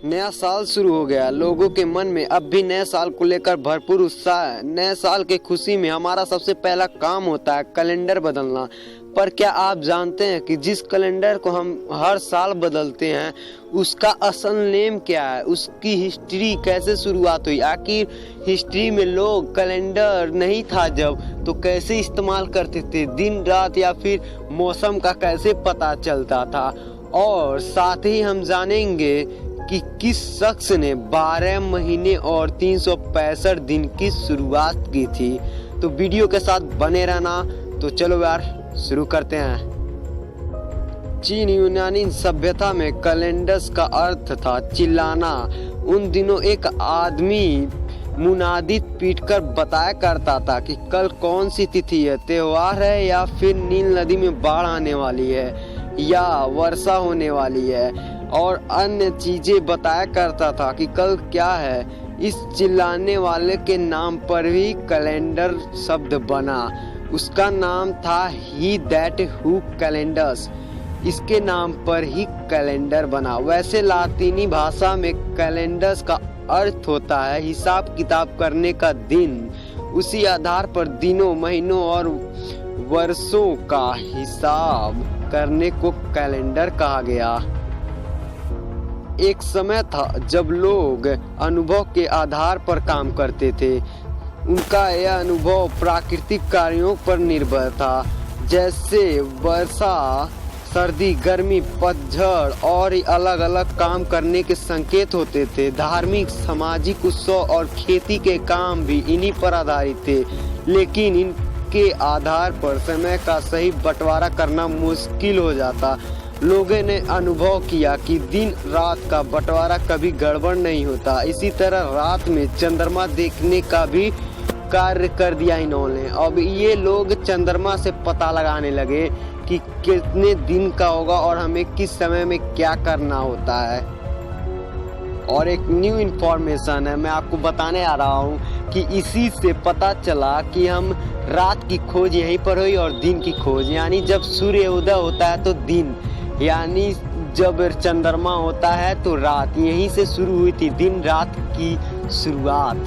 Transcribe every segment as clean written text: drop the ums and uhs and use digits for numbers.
नया साल शुरू हो गया। लोगों के मन में अब भी नए साल को लेकर भरपूर उत्साह है। नए साल के खुशी में हमारा सबसे पहला काम होता है कैलेंडर बदलना। पर क्या आप जानते हैं कि जिस कैलेंडर को हम हर साल बदलते हैं उसका असल नेम क्या है, उसकी हिस्ट्री कैसे शुरुआत हुई, आखिर हिस्ट्री में लोग कैलेंडर नहीं था जब तो कैसे इस्तेमाल करते थे, दिन रात या फिर मौसम का कैसे पता चलता था। और साथ ही हम जानेंगे कि किस शख्स ने 12 महीने और 365 दिन की शुरुआत की थी। तो वीडियो के साथ बने रहना। तो चलो यार शुरू करते हैं। चीन यूनानी सभ्यता में कैलेंडर्स का अर्थ था चिल्लाना। उन दिनों एक आदमी मुनादी पीटकर बताया करता था कि कल कौन सी तिथि है, त्योहार है या फिर नील नदी में बाढ़ आने वाली है या वर्षा होने वाली है, और अन्य चीजें बताया करता था कि कल क्या है। इस चिल्लाने वाले के नाम पर ही कैलेंडर शब्द बना। उसका नाम था ही दैट हु कैलेंडर्स। इसके नाम पर ही कैलेंडर बना। वैसे लातीनी भाषा में कैलेंडर्स का अर्थ होता है हिसाब किताब करने का दिन। उसी आधार पर दिनों, महीनों और वर्षों का हिसाब करने को कैलेंडर कहा गया। एक समय था जब लोग अनुभव के आधार पर काम करते थे। उनका यह अनुभव प्राकृतिक कार्यों पर निर्भर था, जैसे वर्षा, सर्दी, गर्मी, पतझड़, और अलग अलग काम करने के संकेत होते थे। धार्मिक, सामाजिक उत्सव और खेती के काम भी इन्हीं पर आधारित थे। लेकिन इनके आधार पर समय का सही बंटवारा करना मुश्किल हो जाता। लोगों ने अनुभव किया कि दिन रात का बंटवारा कभी गड़बड़ नहीं होता। इसी तरह रात में चंद्रमा देखने का भी कार्य कर दिया इन्होंने। अब ये लोग चंद्रमा से पता लगाने लगे कि कितने दिन का होगा और हमें किस समय में क्या करना होता है। और एक न्यू इन्फॉर्मेशन है, मैं आपको बताने आ रहा हूँ कि इसी से पता चला कि हम रात की खोज यहीं पर हुई और दिन की खोज, यानी जब सूर्य उदय होता है तो दिन, यानी जब चंद्रमा होता है तो रात। यहीं से शुरू हुई थी दिन रात की शुरुआत।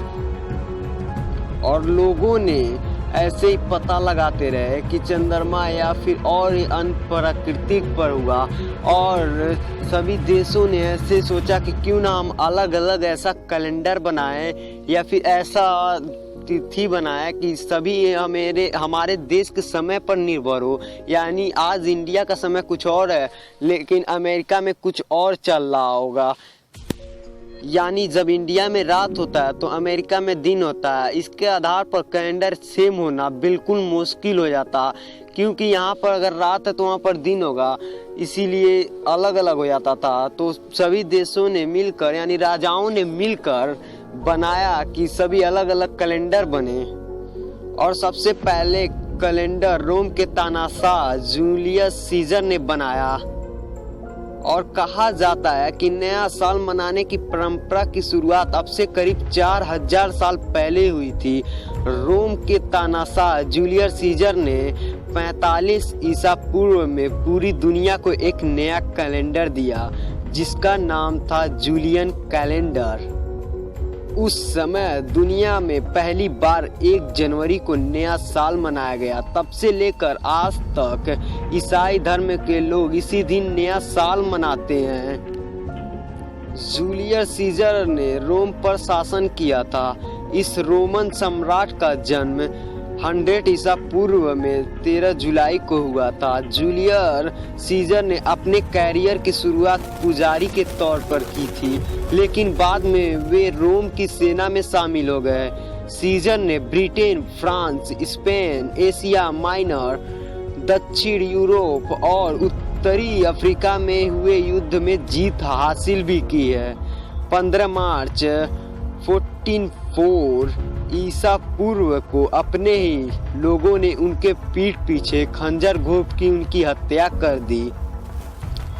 और लोगों ने ऐसे ही पता लगाते रहे कि चंद्रमा या फिर और अन्य प्राकृतिक पर हुआ। और सभी देशों ने ऐसे सोचा कि क्यों ना हम अलग अलग ऐसा कैलेंडर बनाएं या फिर ऐसा तिथि बनाए कि सभी हमारे देश के समय पर निर्भर हो। यानी आज इंडिया का समय कुछ और है लेकिन अमेरिका में कुछ और चल रहा होगा। यानी जब इंडिया में रात होता है तो अमेरिका में दिन होता है। इसके आधार पर कैलेंडर सेम होना बिल्कुल मुश्किल हो जाता, क्योंकि यहाँ पर अगर रात है तो वहाँ पर दिन होगा, इसीलिए अलग अलग हो जाता था। तो सभी देशों ने मिलकर, यानी राजाओं ने मिलकर बनाया कि सभी अलग अलग कैलेंडर बने। और सबसे पहले कैलेंडर रोम के तानाशाह जूलियस सीजर ने बनाया। और कहा जाता है कि नया साल मनाने की परंपरा की शुरुआत अब से करीब 4000 साल पहले हुई थी। रोम के तानाशाह जूलियस सीजर ने 45 ईसा पूर्व में पूरी दुनिया को एक नया कैलेंडर दिया जिसका नाम था जूलियन कैलेंडर। उस समय दुनिया में पहली बार 1 जनवरी को नया साल मनाया गया। तब से लेकर आज तक ईसाई धर्म के लोग इसी दिन नया साल मनाते हैं। जूलियस सीजर ने रोम पर शासन किया था। इस रोमन सम्राट का जन्म 100 ईसा पूर्व में 13 जुलाई को हुआ था। जूलियस सीजर ने अपने कैरियर की शुरुआत पुजारी के तौर पर की थी, लेकिन बाद में वे रोम की सेना में शामिल हो गए। सीजर ने Britain, France, Spain, Asia minor, दक्षिण यूरोप और उत्तरी अफ्रीका में हुए युद्ध में जीत हासिल भी की है। 15 मार्च 1404 ईसा पूर्व को अपने ही लोगों ने उनके पीठ पीछे खंजर घोंप की उनकी हत्या कर दी।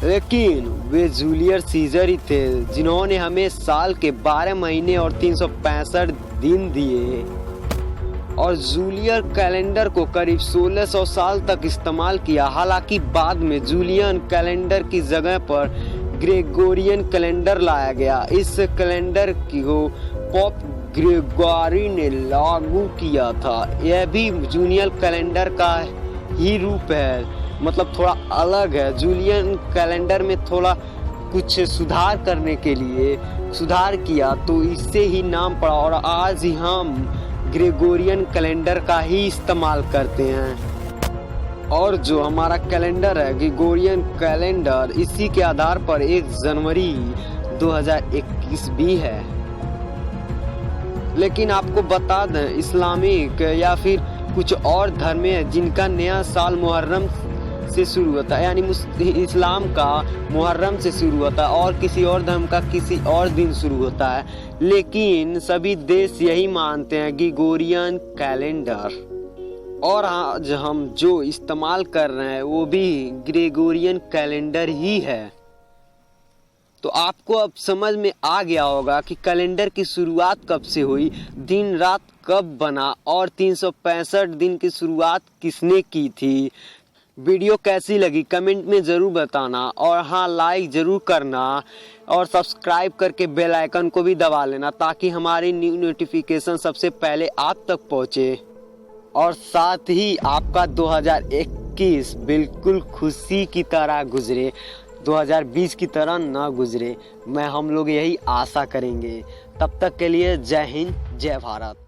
लेकिन वे जूलियस सीजर ही थे जिन्होंने हमें साल के 12 महीने और 365 दिन दिए। और जूलियन कैलेंडर को करीब 1600 साल तक इस्तेमाल किया। हालांकि बाद में जूलियन कैलेंडर की जगह पर ग्रेगोरियन कैलेंडर लाया गया। इस कैलेंडर को पोप ग्रेगोरी ने लागू किया था। यह भी जूलियन कैलेंडर का ही रूप है, मतलब थोड़ा अलग है। जूलियन कैलेंडर में थोड़ा कुछ सुधार करने के लिए सुधार किया तो इससे ही नाम पड़ा, और आज ही हम ग्रेगोरियन कैलेंडर का ही इस्तेमाल करते हैं। और जो हमारा कैलेंडर है ग्रेगोरियन कैलेंडर, इसी के आधार पर 1 जनवरी 2021 भी है। लेकिन आपको बता दें, इस्लामिक या फिर कुछ और धर्म है जिनका नया साल मुहर्रम से शुरू होता है, यानी इस्लाम का मुहर्रम से शुरू होता है और किसी और धर्म का किसी और दिन शुरू होता है। लेकिन सभी देश यही मानते हैं ग्रेगोरियन कैलेंडर, और आज हम जो इस्तेमाल कर रहे हैं वो भी ग्रेगोरियन कैलेंडर ही है। तो आपको अब समझ में आ गया होगा कि कैलेंडर की शुरुआत कब से हुई, दिन रात कब बना और 365 दिन की शुरुआत किसने की थी। वीडियो कैसी लगी कमेंट में ज़रूर बताना, और हाँ, लाइक ज़रूर करना और सब्सक्राइब करके बेल आइकन को भी दबा लेना ताकि हमारी न्यू नोटिफिकेशन सबसे पहले आप तक पहुँचे। और साथ ही आपका 2021 बिल्कुल खुशी की तरह गुजरे, 2020 की तरह ना गुजरे, हम लोग यही आशा करेंगे। तब तक के लिए जय हिंद, जय भारत।